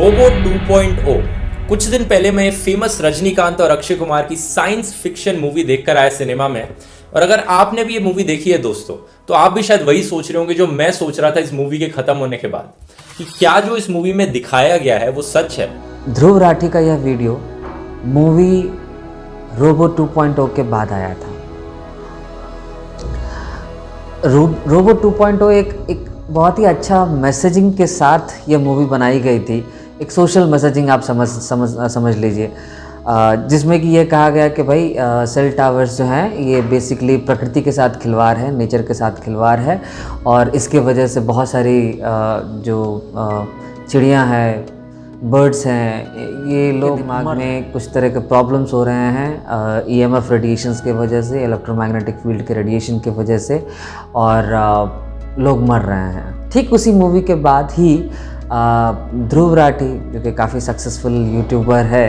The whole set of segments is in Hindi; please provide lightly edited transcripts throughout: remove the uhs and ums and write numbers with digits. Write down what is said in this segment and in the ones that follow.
रोबो 2.0। कुछ दिन पहले मैं फेमस रजनीकांत और अक्षय कुमार की साइंस फिक्शन मूवी देखकर आया सिनेमा में। और अगर आपने भी ये मूवी देखी है दोस्तों, तो आप भी शायद वही सोच रहे होंगे जो मैं सोच रहा था इस मूवी के खत्म होने के बाद, कि क्या जो इस मूवी में दिखाया गया है वो सच है। ध्रुव राठी का यह वीडियो मूवी रोबो 2.0 के बाद आया था। रोबो 2.0 एक बहुत ही अच्छा मैसेजिंग के साथ यह मूवी बनाई गई थी। एक सोशल मैसेजिंग आप समझ लीजिए, जिसमें कि ये कहा गया कि भाई सेल टावर्स जो हैं ये बेसिकली प्रकृति के साथ खिलवाड़ है, नेचर के साथ खिलवाड़ है, और इसके वजह से बहुत सारी जो चिड़ियाँ हैं, बर्ड्स हैं, ये लोग दिमाग में कुछ तरह के प्रॉब्लम्स हो रहे हैं EMF रेडिएशंस के वजह से, इलेक्ट्रोमैग्नेटिक फील्ड के रेडिएशन की वजह से, और लोग मर रहे हैं। ठीक उसी मूवी के बाद ही ध्रुव राठी, जो कि काफ़ी सक्सेसफुल यूट्यूबर है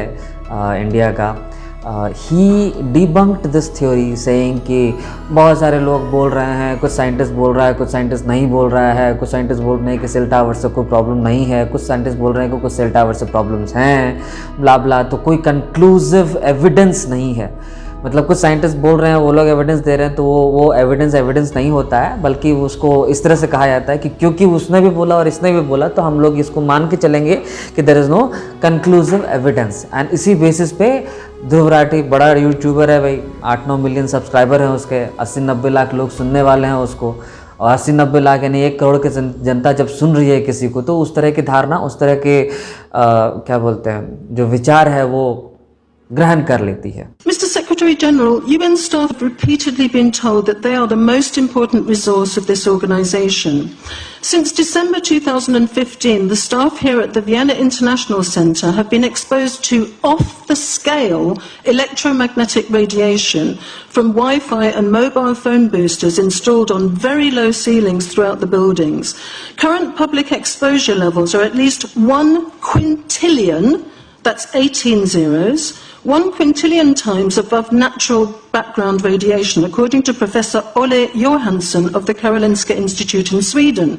इंडिया का, ही डिबंक्ड दिस थ्योरी सेइंग कि बहुत सारे लोग बोल रहे हैं, कुछ साइंटिस्ट बोल रहा है, कुछ साइंटिस्ट नहीं बोल रहा है, कुछ साइंटिस्ट बोल रहे हैं कि सेल टावर से कोई प्रॉब्लम नहीं है, कुछ साइंटिस्ट बोल रहे हैं कि कुछ सेल टावर से प्रॉब्लम्स हैं, ब्ला ब्ला। तो कोई कंक्लूसिव एविडेंस नहीं है। मतलब कुछ साइंटिस्ट बोल रहे हैं, वो लोग एविडेंस दे रहे हैं, तो वो एविडेंस नहीं होता है, बल्कि उसको इस तरह से कहा जाता है कि क्योंकि उसने भी बोला और इसने भी बोला, तो हम लोग इसको मान के चलेंगे कि there is no conclusive evidence. And इसी बेसिस पे ध्रुव राठी बड़ा यूट्यूबर है भाई, 8-9 मिलियन सब्सक्राइबर हैं उसके, 80-90 लाख लोग सुनने वाले हैं उसको, और 80-90 लाख यानी 1 करोड़ की जनता जब सुन रही है किसी को, तो उस तरह की धारणा, उस तरह के क्या बोलते हैं, जो विचार है वो ग्रहण कर लेती है। Mr. Secretary General, UN staff have repeatedly been told that they are the most important resource of this organisation. Since December 2015, the staff here at the Vienna International Centre have been exposed to off-the-scale electromagnetic radiation from Wi-Fi and mobile phone boosters installed on very low ceilings throughout the buildings. Current public exposure levels are at least 1 quintillion, that's 18 zeros, 1 quintillion times above natural background radiation, according to Professor Olle Johansson of the Karolinska Institute in Sweden.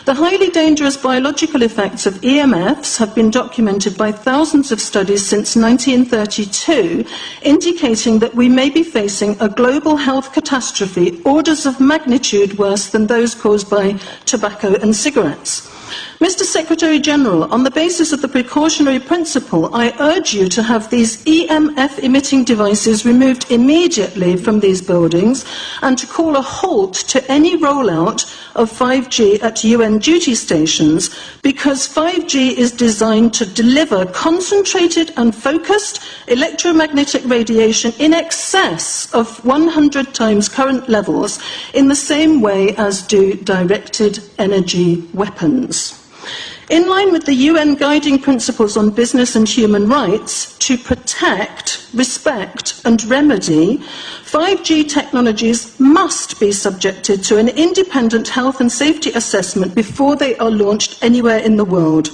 The highly dangerous biological effects of EMFs have been documented by thousands of studies since 1932, indicating that we may be facing a global health catastrophe orders of magnitude worse than those caused by tobacco and cigarettes. Mr. Secretary General, on the basis of the precautionary principle, I urge you to have these EMF emitting devices removed immediately from these buildings and to call a halt to any rollout of 5G at UN duty stations, because 5G is designed to deliver concentrated and focused electromagnetic radiation in excess of 100 times current levels in the same way as do directed energy weapons. In line with the UN guiding principles on business and human rights to protect, respect and remedy, 5G technologies must be subjected to an independent health and safety assessment before they are launched anywhere in the world.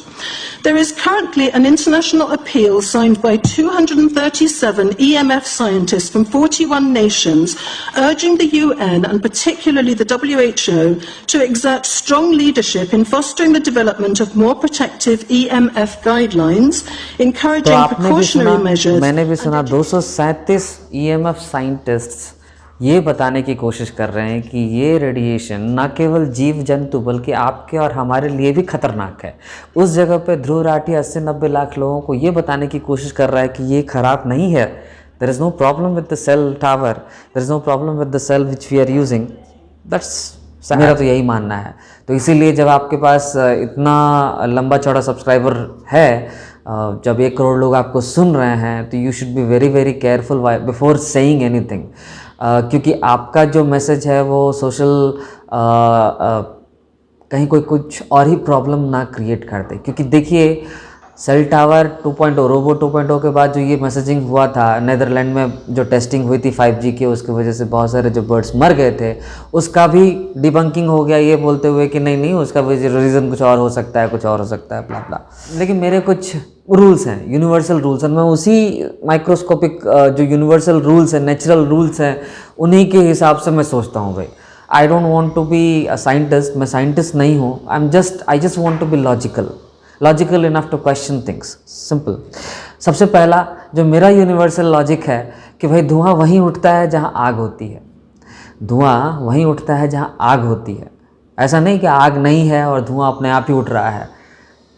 There is currently an international appeal signed by 237 EMF scientists from 41 nations urging the UN and particularly the WHO to exert strong leadership in fostering the development of more protective EMF guidelines, encouraging precautionary measures. मैंने भी सुना 237 EMF साइंटिस्ट्स ये बताने की कोशिश कर रहे हैं कि ये रेडिएशन ना केवल जीव जंतु बल्कि आपके और हमारे लिए भी खतरनाक है। उस जगह पे ध्रुव राठी 80-90 लाख लोगों को ये बताने की कोशिश कर रहा है कि ये खराब नहीं है। There is no problem with the cell tower, there is no problem with the cell which we are using. That's मेरा तो यही मानना है। तो इसीलिए जब आपके पास इतना लंबा चौड़ा सब्सक्राइबर है, जब 1 करोड़ लोग आपको सुन रहे हैं, तो you should be very very careful before saying anything, क्योंकि आपका जो मैसेज है वो सोशल कहीं कोई कुछ और ही प्रॉब्लम ना क्रिएट कर दे। क्योंकि देखिए, सेल टावर 2.0 रोबो 2.0 के बाद जो ये मैसेजिंग हुआ था, नीदरलैंड में जो टेस्टिंग हुई थी 5G की, उसकी वजह से बहुत सारे जो बर्ड्स मर गए थे, उसका भी डिबंकिंग हो गया ये बोलते हुए कि नहीं उसका रीज़न कुछ और हो सकता है, कुछ और हो सकता है, ब्ला ब्ला। लेकिन मेरे कुछ रूल्स हैं, यूनिवर्सल रूल्स हैं, मैं उसी माइक्रोस्कोपिक जो यूनिवर्सल रूल्स हैं, नेचुरल रूल्स हैं, उन्हीं के हिसाब से मैं सोचता हूँ भाई। I don't want to be a scientist, मैं साइंटिस्ट नहीं हूँ, I just want to be logical. Logical enough to question things, simple. सबसे पहला जो मेरा यूनिवर्सल लॉजिक है कि भाई धुआं वहीं उठता है जहाँ आग होती है, धुआं वहीं उठता है जहाँ आग होती है। ऐसा नहीं कि आग नहीं है और धुआं अपने आप ही उठ रहा है।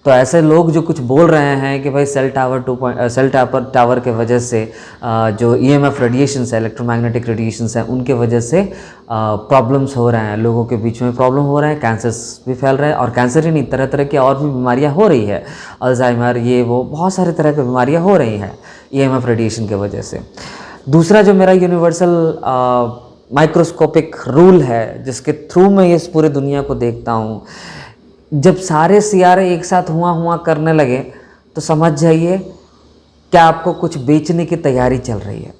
तो ऐसे लोग जो कुछ बोल रहे हैं कि भाई सेल टावर के वजह से जो EMF रेडिएशंस है, इलेक्ट्रोमैग्नेटिक रेडिएशंस हैं, उनके वजह से प्रॉब्लम्स हो रहे हैं, लोगों के बीच में प्रॉब्लम हो रहे हैं, कैंसर्स भी फैल रहे हैं। और कैंसर ही नहीं, तरह तरह की और भी बीमारियां हो रही है, अल्जाइमर, ये वो बहुत सारे तरह की बीमारियां हो रही हैं EMF रेडिएशन के वजह से। दूसरा जो मेरा यूनिवर्सल माइक्रोस्कोपिक रूल है, जिसके थ्रू मैं इस पूरे दुनिया को देखता हूँ, जब सारे सियारे एक साथ हुआ करने लगे तो समझ जाइए कि आपको कुछ बेचने की तैयारी चल रही है।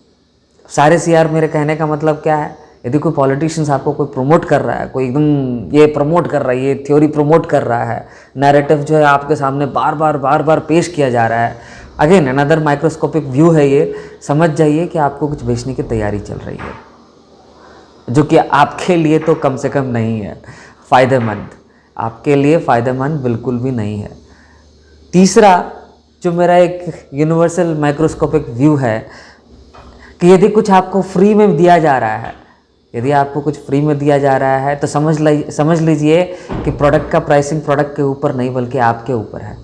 सारे सियार, मेरे कहने का मतलब क्या है, यदि कोई पॉलिटिशियंस आपको कोई प्रमोट कर रहा है, कोई एकदम ये प्रमोट कर रहा है, ये थ्योरी प्रमोट कर रहा है, नैरेटिव जो है आपके सामने बार बार पेश किया जा रहा है, अगेन अनदर माइक्रोस्कोपिक व्यू है ये, समझ जाइए कि आपको कुछ बेचने की तैयारी चल रही है, जो कि आपके लिए तो कम से कम नहीं है फ़ायदेमंद, आपके लिए फ़ायदेमंद बिल्कुल भी नहीं है। तीसरा जो मेरा एक यूनिवर्सल माइक्रोस्कोपिक व्यू है कि यदि कुछ आपको फ्री में दिया जा रहा है, यदि आपको कुछ फ्री में दिया जा रहा है तो समझ लीजिए कि प्रोडक्ट का प्राइसिंग प्रोडक्ट के ऊपर नहीं बल्कि आपके ऊपर है,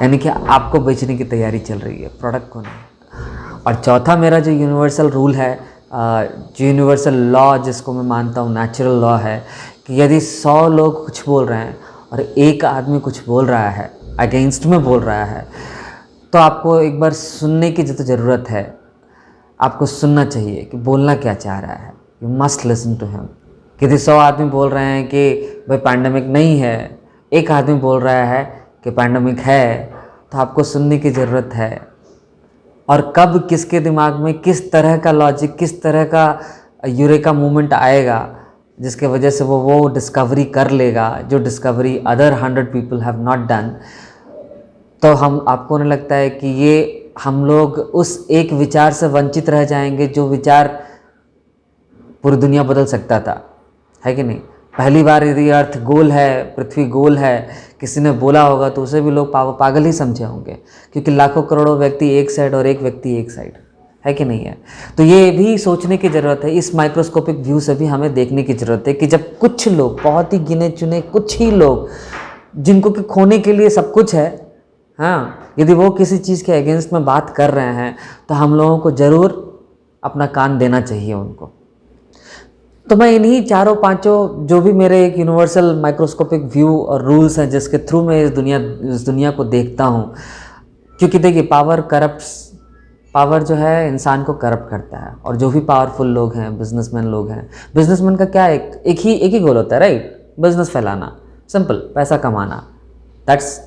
यानी कि आपको बेचने की तैयारी चल रही है, प्रोडक्ट को नहीं। और चौथा मेरा जो यूनिवर्सल रूल है, जो यूनिवर्सल लॉ जिसको मैं मानता हूँ नेचुरल लॉ है, कि यदि 100 लोग कुछ बोल रहे हैं और एक आदमी कुछ बोल रहा है, अगेंस्ट में बोल रहा है, तो आपको एक बार सुनने की जो ज़रूरत है, आपको सुनना चाहिए कि बोलना क्या चाह रहा है। You must listen to him. यदि 100 आदमी बोल रहे हैं कि भाई पैंडमिक नहीं है, एक आदमी बोल रहा है कि पैंडमिक है, तो आपको सुनने की ज़रूरत है। और कब किसके दिमाग में किस तरह का लॉजिक, किस तरह का यूरेका मूवमेंट आएगा जिसके वजह से वो डिस्कवरी कर लेगा जो discovery other 100 people have not done, तो आपको नहीं लगता है कि ये हम लोग उस एक विचार से वंचित रह जाएंगे जो विचार पूरी दुनिया बदल सकता था, है कि नहीं? पहली बार यदि अर्थ गोल है, पृथ्वी गोल है, किसी ने बोला होगा तो उसे भी लोग पागल ही समझे होंगे, क्योंकि लाखों करोड़ों व्यक्ति एक साइड और एक व्यक्ति एक साइड, है कि नहीं है? तो ये भी सोचने की ज़रूरत है, इस माइक्रोस्कोपिक व्यू से भी हमें देखने की ज़रूरत है कि जब कुछ लोग, बहुत ही गिने चुने कुछ ही लोग, जिनको कि खोने के लिए सब कुछ है, हाँ, यदि वो किसी चीज़ के अगेंस्ट में बात कर रहे हैं तो हम लोगों को ज़रूर अपना कान देना चाहिए उनको। तो मैं इन्हीं चारों पांचों जो भी मेरे एक यूनिवर्सल माइक्रोस्कोपिक व्यू और रूल्स हैं जिसके थ्रू मैं इस दुनिया को देखता हूँ, क्योंकि देखिए पावर जो है इंसान को करप्ट करता है, और जो भी पावरफुल लोग हैं, बिजनेसमैन लोग हैं, बिजनेसमैन का क्या एक ही गोल होता है, राइट? बिजनेस फैलाना, सिंपल, पैसा कमाना, दैट्स,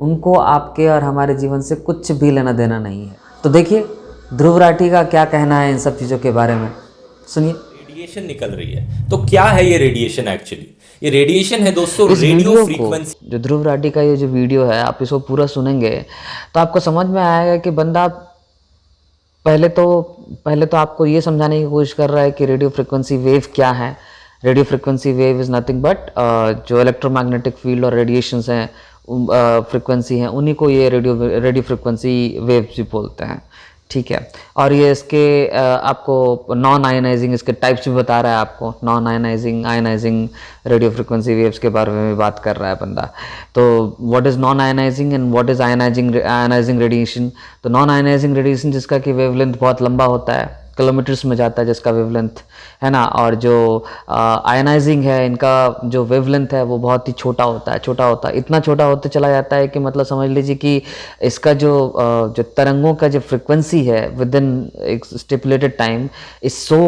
उनको आपके और हमारे जीवन से कुछ भी लेना देना नहीं है। तो देखिए ध्रुव राठी का क्या कहना है इन सब चीज़ों के बारे में, सुनिए। रेडिएशन निकल रही है, तो क्या है ये रेडिएशन? एक्चुअली ये रेडिएशन है दोस्तों, रेडियो फ्रीक्वेंसी। जो ध्रुव राठी का ये जो वीडियो है, आप इसको पूरा सुनेंगे तो आपको समझ में आएगा कि बंदा पहले तो आपको ये समझाने की कोशिश कर रहा है कि रेडियो फ्रिक्वेंसी वेव क्या है। Radio frequency wave is nothing but जो इलेक्ट्रोमैग्नेटिक फील्ड और रेडिएशंस हैं, फ्रिक्वेंसी हैं, उन्हीं को ये रेडियो फ्रिक्वेंसी वेव्स भी बोलते हैं, ठीक है। और ये इसके आपको नॉन आयनाइजिंग इसके टाइप्स भी बता रहा है आपको, non ionising, ionising radio frequency waves के बारे में भी बात कर रहा है बंदा। तो what is non ionising and what is ionising radiation? तो नॉन आयनाइजिंग रेडिएशन जिसका कि वेवलेंथ बहुत लंबा होता है, किलोमीटर्स में जाता है जिसका वेवलेंथ, है ना। और जो आयनाइजिंग है, इनका जो वेवलेंथ है वो बहुत ही छोटा होता है, इतना छोटा होते चला जाता है कि मतलब समझ लीजिए कि इसका जो तरंगों का जो फ्रिक्वेंसी है विद इन एक stipulated time is so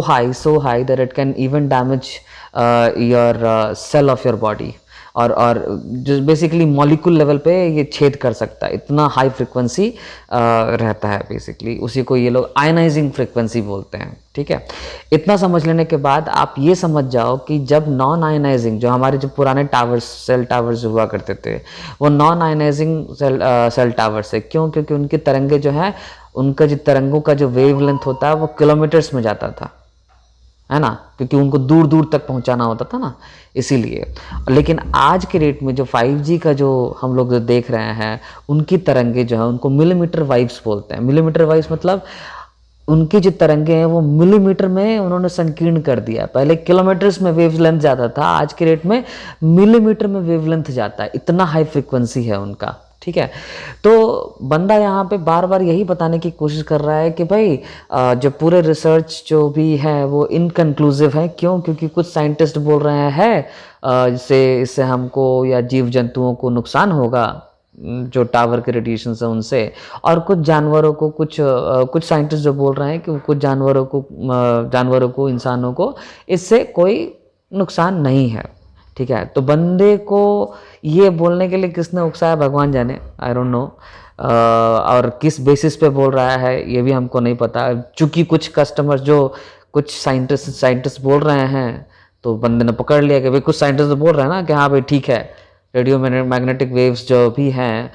high that it can even damage your cell of your body, और जो बेसिकली मॉलिक्यूल लेवल पे ये छेद कर सकता है, इतना हाई फ्रिक्वेंसी रहता है बेसिकली, उसी को ये लोग आयनाइजिंग फ्रिक्वेंसी बोलते हैं, ठीक है। इतना समझ लेने के बाद आप ये समझ जाओ कि जब नॉन आयनाइजिंग, जो हमारे जो पुराने टावर्स, सेल टावर्स हुआ करते थे, वो नॉन आयनाइजिंग सेल टावर्स है। क्यों? क्योंकि उनकी तरंगे जो है, उनका जो तरंगों का जो वेवलेंथ होता है वो किलोमीटर्स में जाता था, है ना, क्योंकि उनको दूर दूर तक पहुंचाना होता था ना, इसीलिए। लेकिन आज के डेट में जो 5G का जो हम लोग जो देख रहे हैं, उनकी तरंगे जो है उनको मिलीमीटर वाइव्स बोलते हैं। मिलीमीटर वाइव्स मतलब उनकी जो तरंगे हैं वो मिलीमीटर में उन्होंने संकीर्ण कर दिया। पहले किलोमीटर्स में वेवलेंथ जाता था, आज के रेट में मिलीमीटर में वेवलेंथ जाता है, इतना हाई फ्रिक्वेंसी है उनका, ठीक है। तो बंदा यहाँ पे बार बार यही बताने की कोशिश कर रहा है कि भाई जो पूरे रिसर्च जो भी है वो इनकन्क्लूसिव है। क्यों? क्योंकि कुछ साइंटिस्ट बोल रहे हैं इससे हमको या जीव जंतुओं को नुकसान होगा, जो टावर के रेडिएशन है उनसे, और कुछ जानवरों को कुछ साइंटिस्ट जो बोल रहे हैं कि कुछ जानवरों को इंसानों को इससे कोई नुकसान नहीं है, ठीक है। तो बंदे को ये बोलने के लिए किसने उकसाया भगवान जाने, आई डोंट नो, और किस बेसिस पे बोल रहा है ये भी हमको नहीं पता। चूँकि कुछ कस्टमर जो कुछ साइंटिस्ट बोल रहे हैं तो बंदे ने पकड़ लिया कि भाई कुछ साइंटिस्ट बोल रहे हैं ना कि हाँ भाई ठीक है, रेडियो मैग्नेटिक वेव्स जो भी हैं,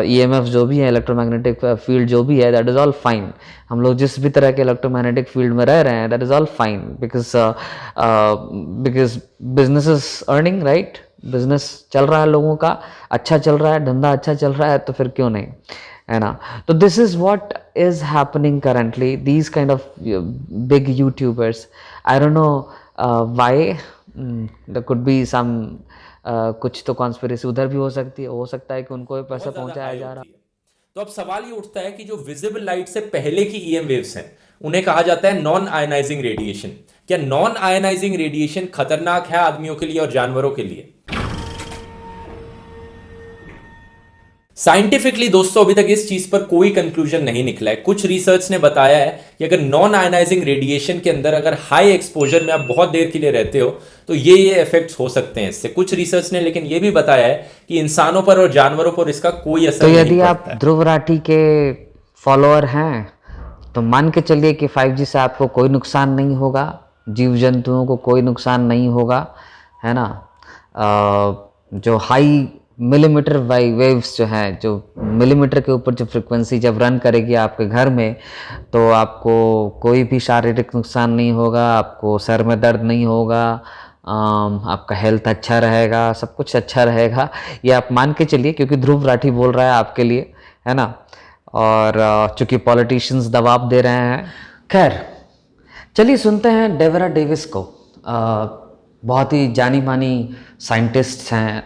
EMF जो भी है, इलेक्ट्रोमैग्नेटिक फील्ड जो भी है, दैट इज़ ऑल फाइन। हम लोग जिस भी तरह के इलेक्ट्रोमैग्नेटिक फील्ड में रह रहे हैं, that is all fine, because business is earning, right. Business चल रहा है, लोगों का अच्छा चल रहा है, धंधा अच्छा चल रहा है, तो फिर क्यों नहीं, है ना। तो this is what is happening currently, these kind of big YouTubers, I don't know why, there could be some कुछ तो कॉन्स्पिरेसी उधर भी हो सकता है कि उनको पैसा पहुंचाया जा रहा है। तो अब सवाल ये उठता है कि जो विजिबल लाइट से पहले की EM वेव्स हैं उन्हें कहा जाता है नॉन आयनाइजिंग रेडिएशन। क्या नॉन आयनाइजिंग रेडिएशन खतरनाक है आदमियों के लिए और जानवरों के लिए? साइंटिफिकली दोस्तों अभी तक इस चीज पर कोई कंक्लूजन नहीं निकला है। कुछ रिसर्च ने बताया है कि अगर नॉन आयनाइजिंग रेडिएशन के अंदर अगर हाई एक्सपोजर में आप बहुत देर के लिए रहते हो तो ये इफेक्ट्स हो सकते हैं इससे। कुछ रिसर्च ने लेकिन ये भी बताया है कि इंसानों पर और जानवरों पर इसका कोई असर नहीं पड़ता। तो यदि आप ध्रुव राठी के फॉलोअर हैं तो मान के चलिए कि 5G से आपको कोई नुकसान नहीं होगा, जीव जंतुओं को कोई नुकसान नहीं होगा, है ना। जो हाई मिलीमीटर वेव्स जो हैं, जो मिलीमीटर के ऊपर जो फ्रिक्वेंसी जब रन करेगी आपके घर में, तो आपको कोई भी शारीरिक नुकसान नहीं होगा, आपको सर में दर्द नहीं होगा, आपका हेल्थ अच्छा रहेगा, सब कुछ अच्छा रहेगा, ये आप मान के चलिए, क्योंकि ध्रुव राठी बोल रहा है आपके लिए, है ना। और चूँकि पॉलिटिशियंस दबाव दे रहे हैं। खैर चलिए सुनते हैं डेवरा डेविस को। बहुत ही जानी मानी साइंटिस्ट हैं,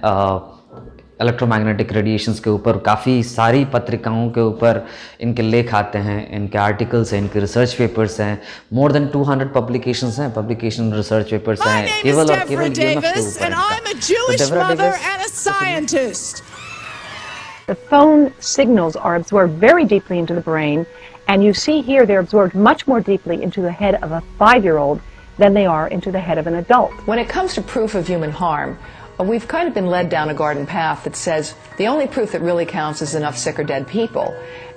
इलेक्ट्रोमैग्नेटिक रेडिएशंस के ऊपर काफ़ी सारी पत्रिकाओं के ऊपर इनके लेख आते हैं, इनके आर्टिकल्स हैं, इनके रिसर्च पेपर्स हैं, मोर देन 200 पब्लिकेशंस हैं, पब्लिकेशन रिसर्च पेपर्स हैं केवल और केवल EMF के ऊपर। The phone signals are absorbed very deeply into the brain, and you see here they're absorbed much more deeply into the head of a 5-year-old than they are into the head of an adult. When it comes to proof of human harm, we've kind of been led down a garden path that says the only proof that really counts is enough sick or dead people.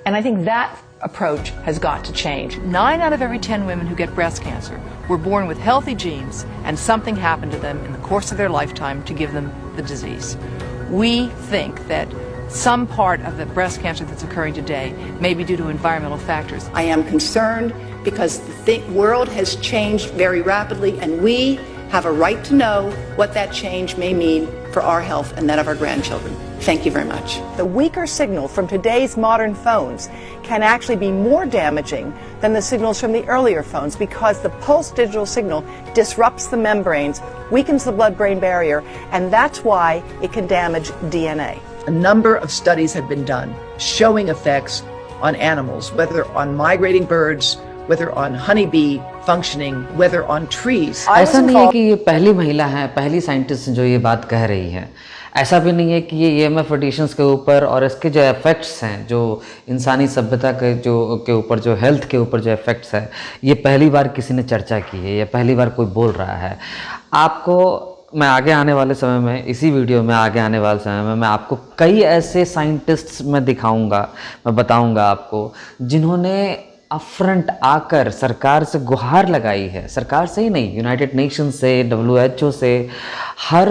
And I think that approach has got to change. 9 out of every 10 women who get breast cancer were born with healthy genes and something happened to them in the course of their lifetime to give them the disease. We think that some part of the breast cancer that's occurring today may be due to environmental factors. I am concerned because the world has changed very rapidly, and we have a right to know what that change may mean for our health and that of our grandchildren. Thank you very much. The weaker signal from today's modern phones can actually be more damaging than the signals from the earlier phones because the pulse digital signal disrupts the membranes, weakens the blood-brain barrier, and that's why it can damage DNA. A number of studies have been done showing effects on animals, whether on migrating birds, whether on honeybee functioning, whether on trees. ऐसा नहीं है कि ये पहली महिला है, पहली साइंटिस्ट जो ये बात कह रही है। ऐसा भी नहीं है कि ये EMF रेडिएशंस के ऊपर और इसके जो इफेक्ट्स हैं, जो इंसानी सभ्यता के ऊपर, जो हेल्थ के ऊपर जो इफेक्ट्स है, ये पहली बार किसी ने चर्चा की है, ये पहली बार कोई बोल रहा है। आपको मैं आगे आने वाले समय में, इसी वीडियो में आगे आने वाले समय में मैं आपको कई ऐसे साइंटिस्ट्स मैं दिखाऊंगा, मैं बताऊंगा आपको, जिन्होंने अपफ्रंट आकर सरकार से गुहार लगाई है। सरकार से ही नहीं, यूनाइटेड नेशन से, WHO से, हर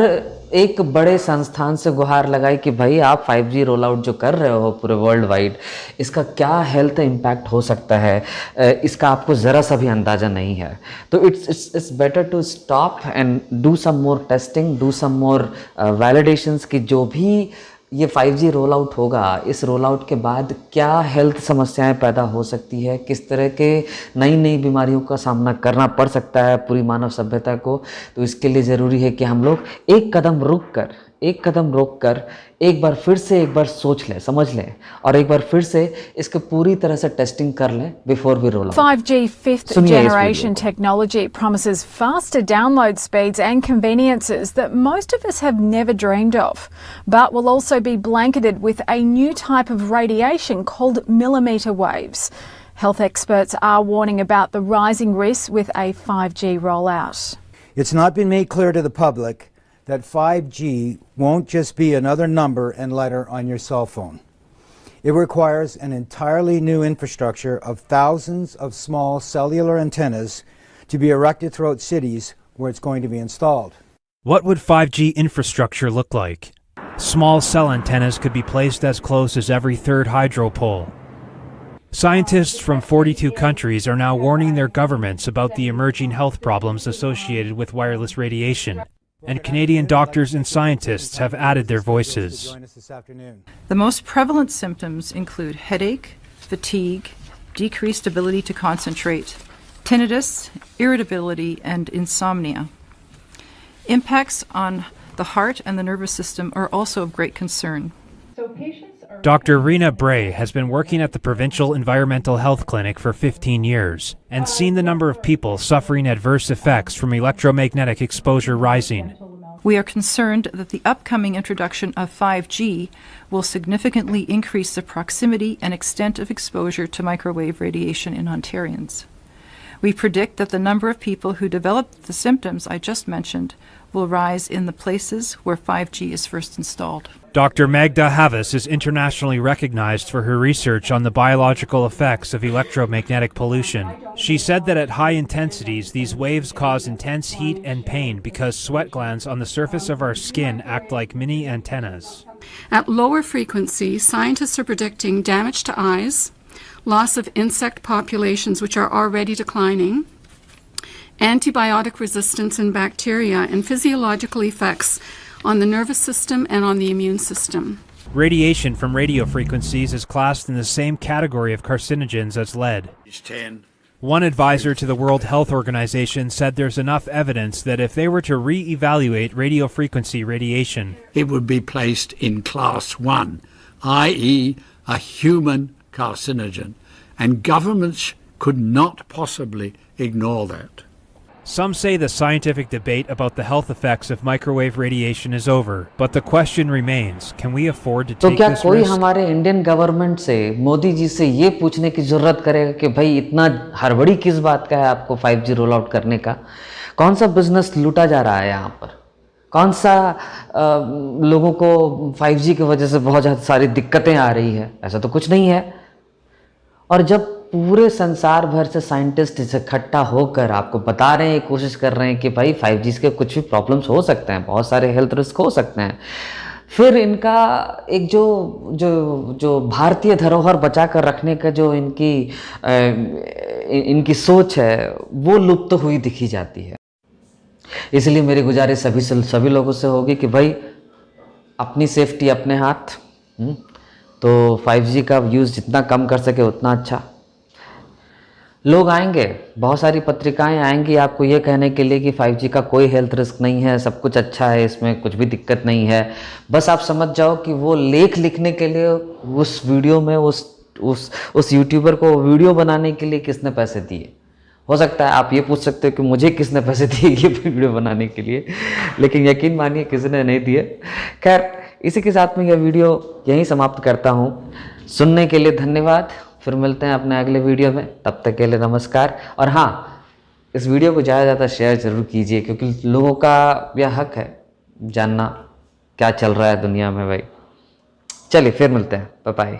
एक बड़े संस्थान से गुहार लगाई कि भाई आप 5G रोल आउट जो कर रहे हो पूरे वर्ल्ड वाइड, इसका क्या हेल्थ इम्पैक्ट हो सकता है, इसका आपको ज़रा सा भी अंदाज़ा नहीं है। तो it's better to stop and do some more testing, do some more validations कि जो भी ये 5G रोल आउट होगा, इस रोल आउट के बाद क्या हेल्थ समस्याएं पैदा हो सकती है, किस तरह के नई नई बीमारियों का सामना करना पड़ सकता है पूरी मानव सभ्यता को। तो इसके लिए ज़रूरी है कि हम लोग एक कदम रोक कर एक बार फिर से एक बार सोच लें, समझ लें और एक बार फिर से इसके पूरी तरह से टेस्टिंग कर लें before we roll out. 5G fifth generation technology promises faster download speeds and conveniences that most of us have never dreamed of, but will also be blanketed with a new type of radiation called millimeter waves. Health experts are warning about the rising risks with a 5G rollout. It's not been made clear to the public that 5G won't just be another number and letter on your cell phone. It requires an entirely new infrastructure of thousands of small cellular antennas to be erected throughout cities where it's going to be installed. What would 5G infrastructure look like? Small cell antennas could be placed as close as every third hydro pole. Scientists from 42 countries are now warning their governments about the emerging health problems associated with wireless radiation. And Canadian doctors and scientists have added their voices. The most prevalent symptoms include headache, fatigue, decreased ability to concentrate, tinnitus, irritability, and insomnia. Impacts on the heart and the nervous system are also of great concern. Dr. Rena Bray has been working at the Provincial Environmental Health Clinic for 15 years and seen the number of people suffering adverse effects from electromagnetic exposure rising. We are concerned that the upcoming introduction of 5G will significantly increase the proximity and extent of exposure to microwave radiation in Ontarians. We predict that the number of people who develop the symptoms I just mentioned will rise in the places where 5G is first installed. Dr. Magda Havas is internationally recognized for her research on the biological effects of electromagnetic pollution. She said that at high intensities, these waves cause intense heat and pain because sweat glands on the surface of our skin act like mini antennas. At lower frequencies, scientists are predicting damage to eyes, loss of insect populations which are already declining, antibiotic resistance in bacteria, and physiological effects on the nervous system and on the immune system. Radiation from radio frequencies is classed in the same category of carcinogens as lead. One advisor to the World Health Organization said there's enough evidence that if they were to re-evaluate radio frequency radiation, it would be placed in class 1, i.e. a human carcinogen, and governments could not possibly ignore that. Some say the scientific debate about the health effects of microwave radiation is over, but the question remains, can we afford to take तो क्या this कोई risk? हमारे इंडियन गवर्नमेंट से, मोदी जी से ये पूछने की जरूरत करेगा कि भाई इतना हड़बड़ी किस बात का है आपको 5G रोल आउट करने का? कौन सा बिजनेस लूटा जा रहा है यहाँ पर? कौन सा लोगों को 5G की वजह से बहुत ज़्यादा सारी दिक्कतें आ रही है? ऐसा तो कुछ नहीं है। और जब पूरे संसार भर से साइंटिस्ट इकट्ठा होकर आपको बता रहे हैं, कोशिश कर रहे हैं कि भाई 5G के कुछ भी प्रॉब्लम्स हो सकते हैं, बहुत सारे हेल्थ रिस्क हो सकते हैं, फिर इनका एक जो भारतीय धरोहर बचा कर रखने का जो इनकी सोच है वो लुप्त हुई दिखी जाती है। इसलिए मेरी गुजारिश सभी लोगों से होगी कि भाई अपनी सेफ्टी अपने हाथ। तो 5G का यूज़ जितना कम कर सके उतना अच्छा। लोग आएंगे, बहुत सारी पत्रिकाएं आएंगी आपको ये कहने के लिए कि 5G का कोई हेल्थ रिस्क नहीं है, सब कुछ अच्छा है, इसमें कुछ भी दिक्कत नहीं है। बस आप समझ जाओ कि वो लेख लिखने के लिए उस वीडियो में उस यूट्यूबर को वीडियो बनाने के लिए किसने पैसे दिए। हो सकता है आप ये पूछ सकते हो कि मुझे किसने पैसे दिए ये वीडियो बनाने के लिए, लेकिन यकीन मानिए किसी ने नहीं दिए। खैर, इसी के साथ में यह वीडियो यहीं समाप्त करता हूँ। सुनने के लिए धन्यवाद। फिर मिलते हैं अपने अगले वीडियो में, तब तक के लिए नमस्कार। और हाँ, इस वीडियो को ज़्यादा से ज़्यादा शेयर ज़रूर कीजिए, क्योंकि लोगों का यह हक है जानना क्या चल रहा है दुनिया में भाई। चलिए फिर मिलते हैं, बाय बाय।